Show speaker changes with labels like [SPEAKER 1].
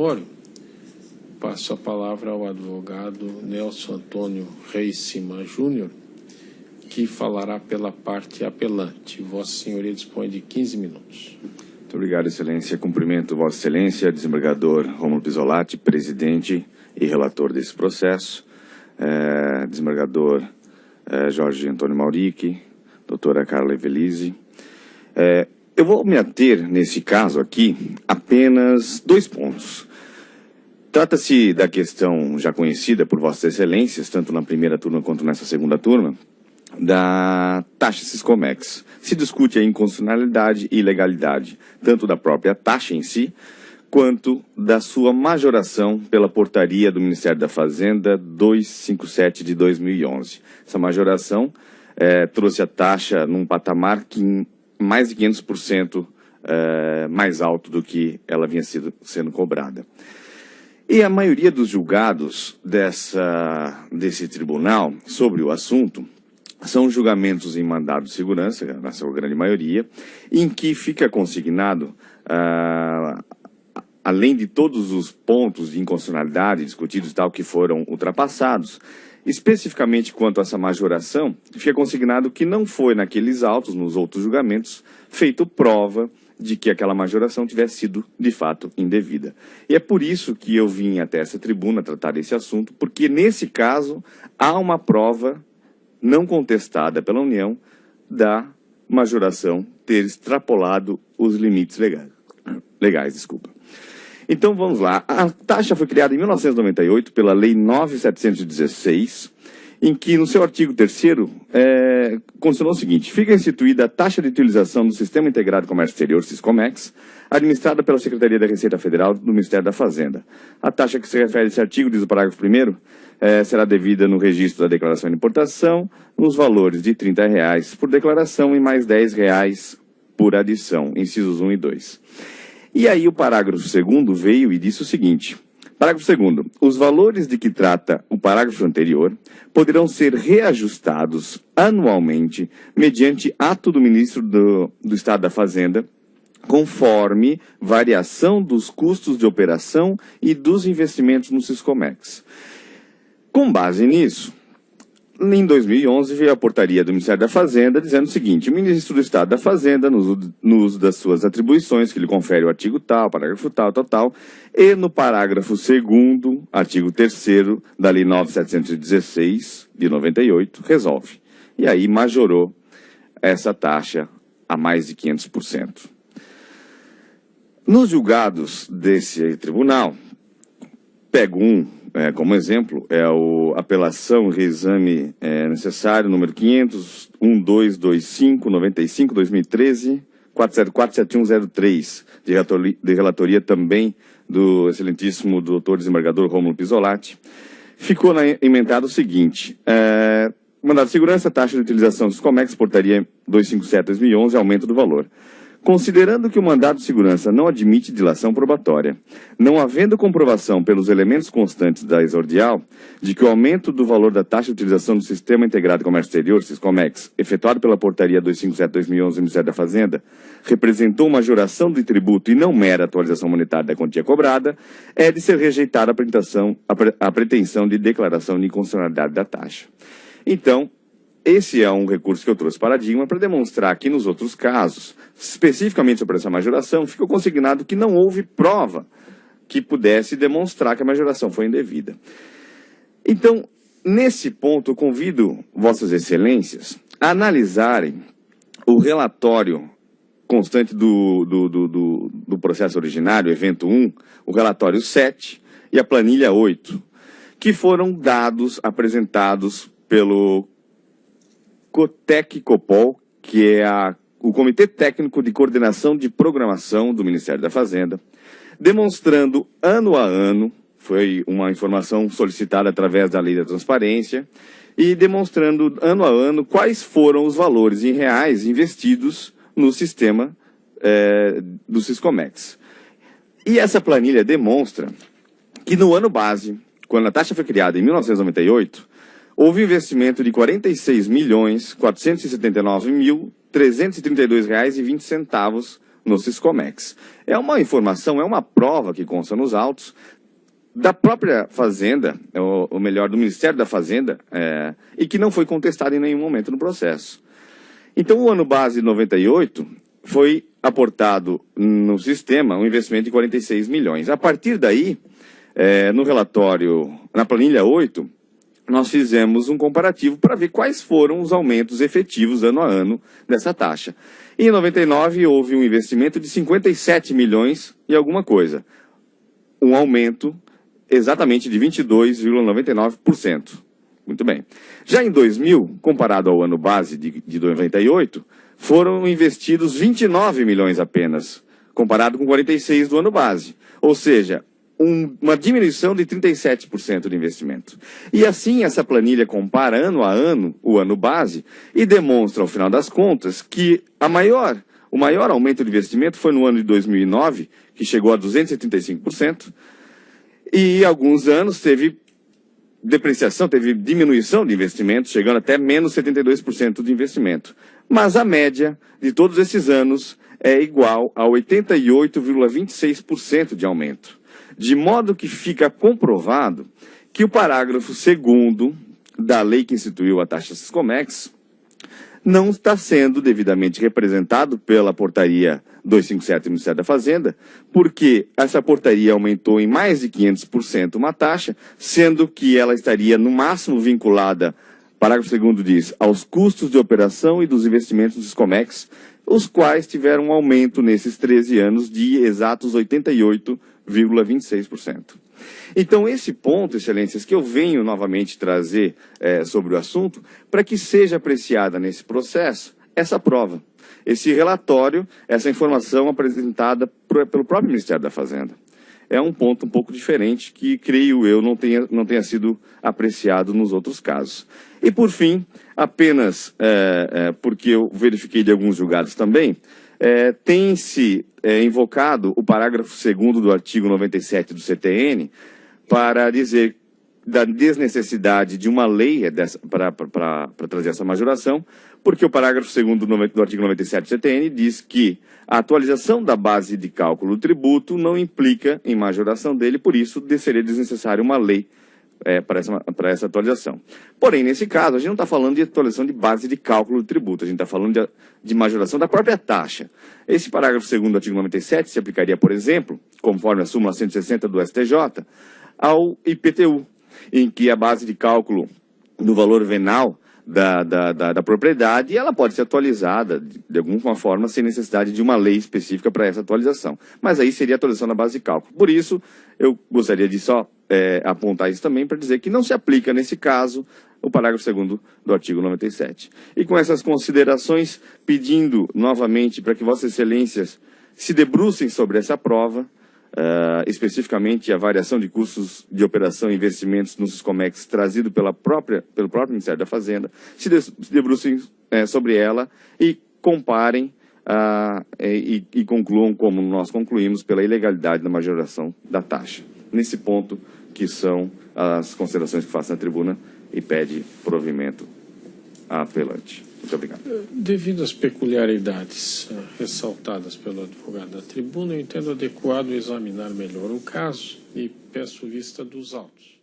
[SPEAKER 1] relatório, passo a palavra ao advogado Nelson Antônio Reis Cima Júnior, que falará pela parte apelante. Vossa Senhoria dispõe de 15 minutos.
[SPEAKER 2] Muito obrigado, Excelência. Cumprimento Vossa Excelência, desembargador Rômulo Pisolatti, presidente e relator desse processo, desembargador Jorge Antônio Mauric, doutora Carla Evelise. Eu vou me ater, nesse caso aqui, apenas 2 pontos. Trata-se da questão já conhecida por Vossas Excelências, tanto na primeira turma quanto nessa segunda turma, da taxa Siscomex. Se discute a inconstitucionalidade e ilegalidade, tanto da própria taxa em si, quanto da sua majoração pela portaria do Ministério da Fazenda 257 de 2011. Essa majoração trouxe a taxa num patamar que mais de 500% mais alto do que ela vinha sendo cobrada. E a maioria dos julgados desse tribunal sobre o assunto são julgamentos em mandado de segurança, na sua grande maioria, em que fica consignado, além de todos os pontos de inconstitucionalidade discutidos e tal que foram ultrapassados, especificamente quanto a essa majoração, fica consignado que não foi naqueles autos, nos outros julgamentos, feito prova de que aquela majoração tivesse sido, de fato, indevida. E é por isso que eu vim até essa tribuna tratar desse assunto, porque nesse caso há uma prova não contestada pela União da majoração ter extrapolado os limites legais. Então, vamos lá. A taxa foi criada em 1998 pela Lei 9.716, em que, no seu artigo 3º, considerou o seguinte: fica instituída a taxa de utilização do Sistema Integrado de Comércio Exterior, Siscomex, administrada pela Secretaria da Receita Federal do Ministério da Fazenda. A taxa que se refere a esse artigo, diz o parágrafo 1º, será devida no registro da declaração de importação, nos valores de R$ 30 por declaração e mais R$ 10 por adição, incisos 1 e 2. E aí o parágrafo 2º veio e disse o seguinte: parágrafo 2º, os valores de que trata o parágrafo anterior poderão ser reajustados anualmente mediante ato do ministro do Estado da Fazenda, conforme variação dos custos de operação e dos investimentos no Siscomex. Com base nisso, em 2011 veio a portaria do Ministério da Fazenda dizendo o seguinte: o ministro do Estado da Fazenda, no uso das suas atribuições, que lhe confere o artigo tal, parágrafo tal, e no parágrafo 2º, artigo 3º da Lei 9.716 de 98, resolve. E aí majorou essa taxa a mais de 500%. Nos julgados desse tribunal, pego como exemplo, a apelação reexame necessário, número 500, 1225-95-2013, 404-7103, de relatoria também do excelentíssimo doutor desembargador Rômulo Pisolatti. Ficou emendado o seguinte: mandado de segurança, taxa de utilização dos Siscomex, portaria 257-2011, aumento do valor. Considerando que o mandado de segurança não admite dilação probatória, não havendo comprovação pelos elementos constantes da exordial de que o aumento do valor da taxa de utilização do Sistema Integrado de Comércio Exterior, Siscomex, efetuado pela portaria 257/2011 do Ministério da Fazenda, representou majoração do tributo e não mera atualização monetária da quantia cobrada, é de ser rejeitada a pretensão de declaração de inconstitucionalidade da taxa. Então, esse é um recurso que eu trouxe paradigma para demonstrar que nos outros casos, especificamente sobre essa majoração, ficou consignado que não houve prova que pudesse demonstrar que a majoração foi indevida. Então, nesse ponto, eu convido Vossas Excelências a analisarem o relatório constante do processo originário, evento 1, o relatório 7 e a planilha 8, que foram dados apresentados pelo COTEC-COPOL, que é o Comitê Técnico de Coordenação de Programação do Ministério da Fazenda, demonstrando ano a ano, foi uma informação solicitada através da Lei da Transparência, e demonstrando ano a ano quais foram os valores em reais investidos no sistema do Siscomex. E essa planilha demonstra que no ano base, quando a taxa foi criada em 1998, houve investimento de R$ 46.479.332,20 no Siscomex. É uma informação, é uma prova que consta nos autos da própria Fazenda, ou melhor, do Ministério da Fazenda, e que não foi contestada em nenhum momento no processo. Então, o ano base de 98 foi aportado no sistema um investimento de 46 milhões. A partir daí, no relatório, na planilha 8, nós fizemos um comparativo para ver quais foram os aumentos efetivos ano a ano dessa taxa. E em 99 houve um investimento de 57 milhões e alguma coisa. Um aumento exatamente de 22,99%. Muito bem. Já em 2000, comparado ao ano base de 98, foram investidos 29 milhões apenas, comparado com 46 do ano base. Ou seja, uma diminuição de 37% de investimento. E assim, essa planilha compara ano a ano o ano base e demonstra, ao final das contas, que o maior aumento de investimento foi no ano de 2009, que chegou a 275%, e alguns anos teve depreciação, teve diminuição de investimento, chegando até menos 72% de investimento. Mas a média de todos esses anos é igual a 88,26% de aumento. De modo que fica comprovado que o parágrafo 2º da lei que instituiu a taxa Siscomex não está sendo devidamente representado pela portaria 257 do Ministério da Fazenda, porque essa portaria aumentou em mais de 500% uma taxa, sendo que ela estaria no máximo vinculada, parágrafo 2º diz, aos custos de operação e dos investimentos do Siscomex, os quais tiveram um aumento nesses 13 anos de exatos 88,26%. Então, esse ponto, excelências, que eu venho novamente trazer sobre o assunto, para que seja apreciada nesse processo essa prova, esse relatório, essa informação apresentada pelo próprio Ministério da Fazenda. É um ponto um pouco diferente que, creio eu, não tenha sido apreciado nos outros casos. E, por fim, apenas porque eu verifiquei de alguns julgados também, tem-se invocado o parágrafo 2º do artigo 97 do CTN para dizer da desnecessidade de uma lei para trazer essa majoração, porque o parágrafo 2º do artigo 97 do CTN diz que a atualização da base de cálculo do tributo não implica em majoração dele, por isso seria desnecessária uma lei para essa atualização. Porém, nesse caso, a gente não está falando de atualização de base de cálculo do tributo, a gente está falando de majoração da própria taxa. Esse parágrafo 2º do artigo 97 se aplicaria, por exemplo, conforme a súmula 160 do STJ, ao IPTU, em que a base de cálculo do valor venal da propriedade, ela pode ser atualizada de alguma forma sem necessidade de uma lei específica para essa atualização. Mas aí seria a atualização da base de cálculo. Por isso, eu gostaria de só apontar isso também para dizer que não se aplica nesse caso o parágrafo 2º do artigo 97. E com essas considerações, pedindo novamente para que Vossas Excelências se debrucem sobre essa prova, especificamente a variação de custos de operação e investimentos no Siscomex trazido pelo próprio Ministério da Fazenda, se debrucem sobre ela e comparem e concluam como nós concluímos pela ilegalidade da majoração da taxa. Nesse ponto que são as considerações que faço na tribuna e pede provimento à apelante. Muito obrigado.
[SPEAKER 1] Devido às peculiaridades ressaltadas pelo advogado da tribuna, eu entendo adequado examinar melhor o caso e peço vista dos autos.